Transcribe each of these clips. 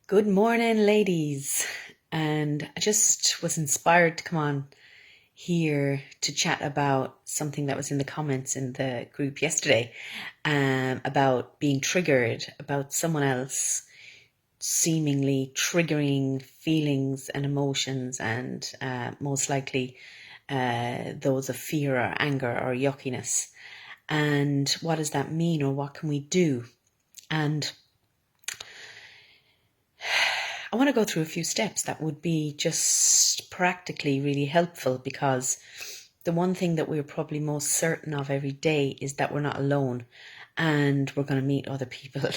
Good morning, ladies. And I just was inspired to come on here to chat about something that was in the comments in the group yesterday, about being triggered, about someone else seemingly triggering feelings and emotions, and most likely those of fear or anger or yuckiness. And what does that mean, or what can we do? And I want to go through a few steps that would be just practically really helpful, because the one thing that we're probably most certain of every day is that we're not alone and we're going to meet other people.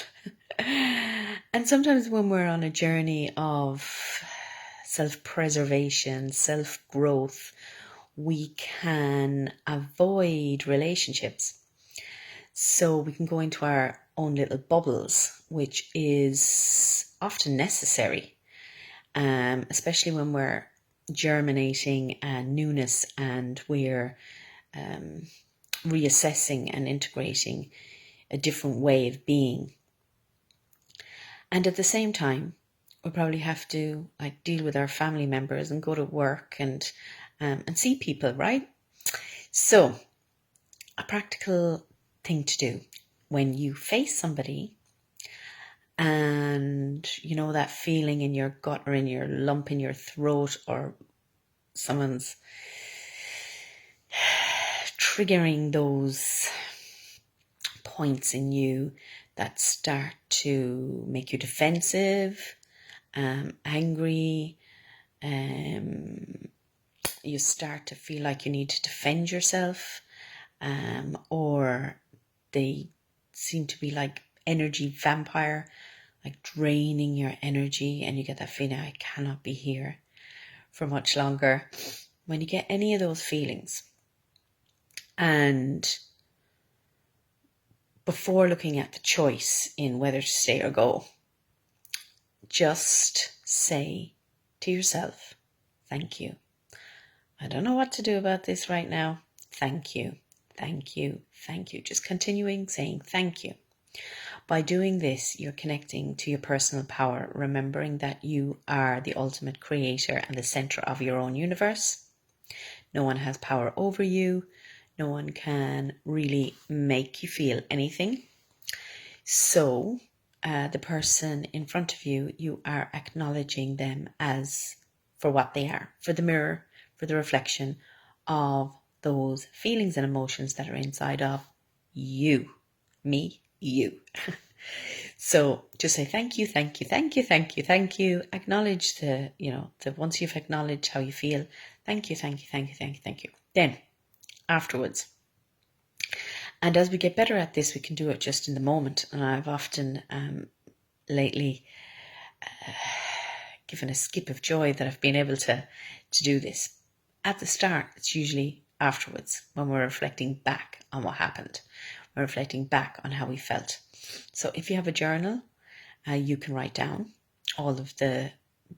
And sometimes when we're on a journey of self-preservation, self-growth, we can avoid relationships. So we can go into our own little bubbles, which is often necessary, especially when we're germinating newness and we're reassessing and integrating a different way of being. And at the same time, we probably have to deal with our family members and go to work and see people, right? So a practical thing to do when you face somebody and you know that feeling in your gut or in your lump in your throat, or someone's triggering those points in you that start to make you defensive, angry, you start to feel like you need to defend yourself, or they seem to be like energy vampire, like draining your energy, and you get that feeling, I cannot be here for much longer. When you get any of those feelings, and before looking at the choice in whether to stay or go, just say to yourself, thank you. I don't know what to do about this right now. Thank you. Thank you. Thank you. Just continuing saying thank you. By doing this, you're connecting to your personal power, remembering that you are the ultimate creator and the center of your own universe. No one has power over you. No one can really make you feel anything. So the person in front of you, you are acknowledging them as for what they are, for the mirror, for the reflection of those feelings and emotions that are inside of you, me, you. So just say thank you, thank you, thank you, thank you, thank you. Acknowledge the once you've acknowledged how you feel, thank you, thank you, thank you, thank you, thank you. Then afterwards, and as we get better at this, we can do it just in the moment. And I've often lately given a skip of joy that I've been able to do this. At the start, it's usually afterwards when we're reflecting back on what happened. We're reflecting back on how we felt. So if you have a journal, you can write down all of the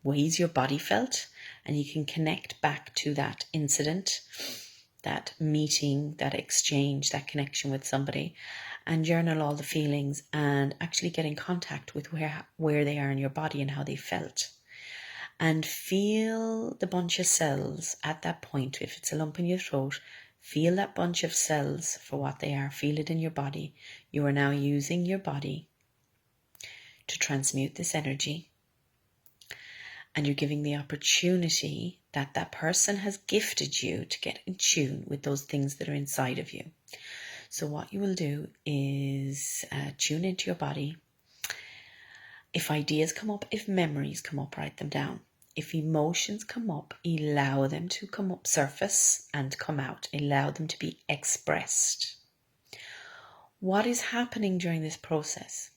ways your body felt, and you can connect back to that incident, that meeting, that exchange, that connection with somebody, and journal all the feelings and actually get in contact with where they are in your body and how they felt. And feel the bunch of cells at that point. If it's a lump in your throat, feel that bunch of cells for what they are. Feel it in your body. You are now using your body to transmute this energy. And you're giving the opportunity that that person has gifted you to get in tune with those things that are inside of you. So what you will do is tune into your body. If ideas come up, if memories come up, write them down. If emotions come up, allow them to come up, surface and come out. Allow them to be expressed. What is happening during this process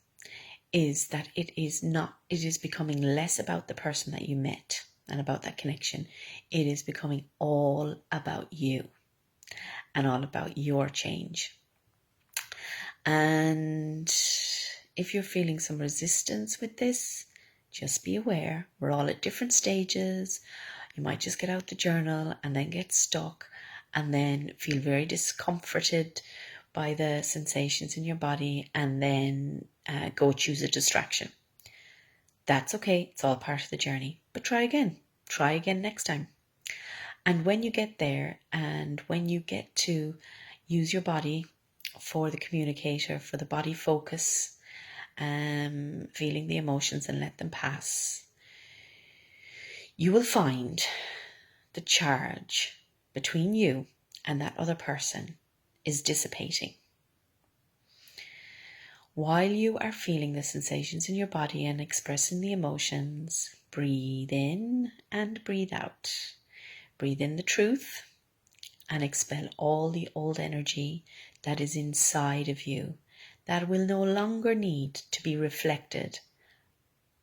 is that it is becoming less about the person that you met and about that connection. It is becoming all about you and all about your change. And if you're feeling some resistance with this, just be aware. We're all at different stages. You might just get out the journal and then get stuck and then feel very discomforted by the sensations in your body, and then go choose a distraction. That's okay. It's all part of the journey. But try again. Try again next time. And when you get there, and when you get to use your body for the communicator, for the body focus, feeling the emotions and let them pass, you will find the charge between you and that other person is dissipating. While you are feeling the sensations in your body and expressing the emotions, breathe in and breathe out. Breathe in the truth and expel all the old energy that is inside of you that will no longer need to be reflected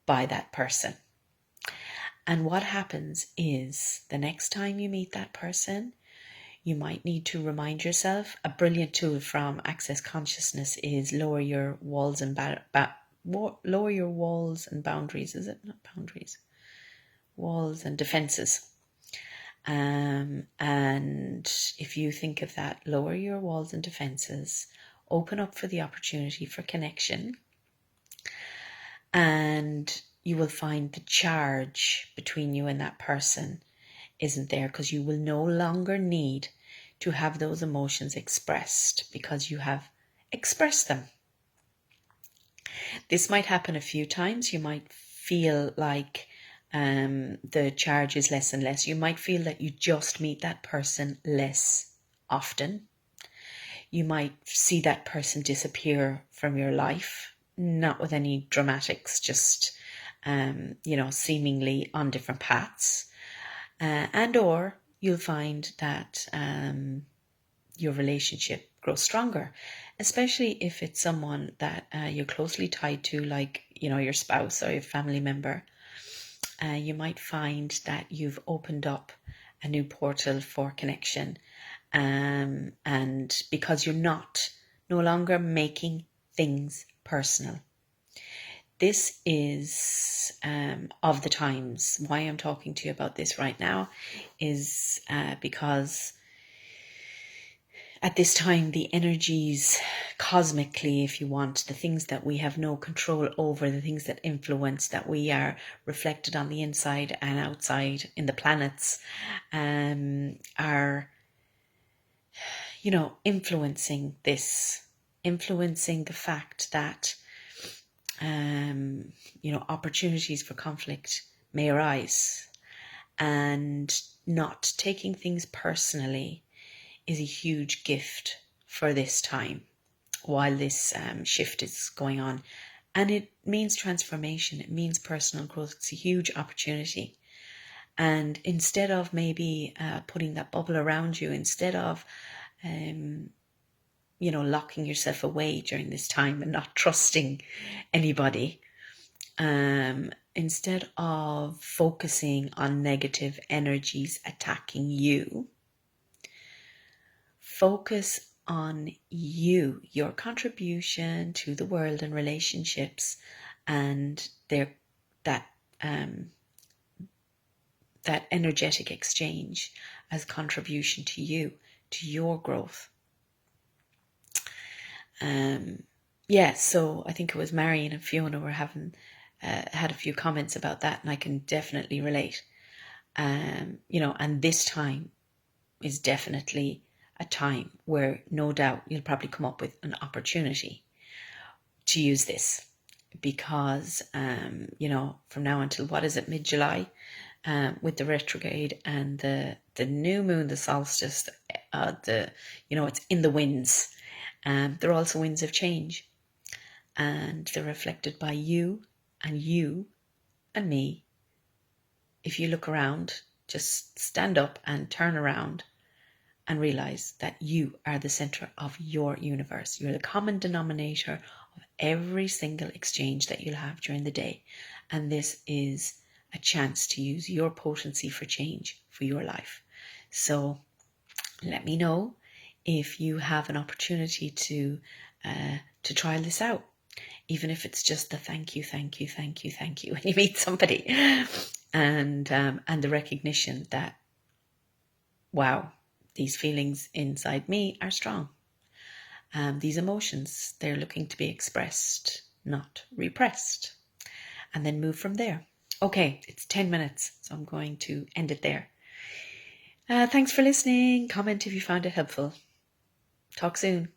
by that person. And what happens is the next time you meet that person, you might need to remind yourself. A brilliant tool from Access Consciousness is lower your walls and lower your walls and boundaries. Is it not boundaries? Walls and defenses. And if you think of that, lower your walls and defenses, open up for the opportunity for connection, and you will find the charge between you and that person isn't there, because you will no longer need to have those emotions expressed because you have expressed them. This might happen a few times. You might feel like the charge is less and less. You might feel that you just meet that person less often. You might see that person disappear from your life, not with any dramatics, just seemingly on different paths. And or you'll find that your relationship grows stronger, especially if it's someone that you're closely tied to, like, your spouse or your family member. You might find that you've opened up a new portal for connection, and because you're no longer making things personal. This is of the times. Why I'm talking to you about this right now is because at this time, the energies cosmically, if you want, the things that we have no control over, the things that influence, that we are reflected on the inside and outside in the planets, are, influencing this, influencing the fact that opportunities for conflict may arise, and not taking things personally is a huge gift for this time while this shift is going on. And it means transformation, it means personal growth. It's a huge opportunity. And instead of maybe putting that bubble around you, instead of locking yourself away during this time and not trusting anybody, instead of focusing on negative energies attacking you, focus on you, your contribution to the world and relationships, and that energetic exchange as contribution to you, to your growth. So I think it was Marion and Fiona were having had a few comments about that, and I can definitely relate. And this time is definitely a time where no doubt you'll probably come up with an opportunity to use this, because from now until, what is it, mid-July, with the retrograde and the new moon, the solstice, it's in the winds. They're also winds of change, and they're reflected by you and me. If you look around, just stand up and turn around and realize that you are the center of your universe. You're the common denominator of every single exchange that you'll have during the day. And this is a chance to use your potency for change for your life. So let me know if you have an opportunity to try this out, even if it's just the thank you when you meet somebody, and the recognition that, wow, these feelings inside me are strong. These emotions, they're looking to be expressed, not repressed. and then move from there. Okay, it's 10 minutes, so I'm going to end it there. Thanks for listening. Comment if you found it helpful. Talk soon.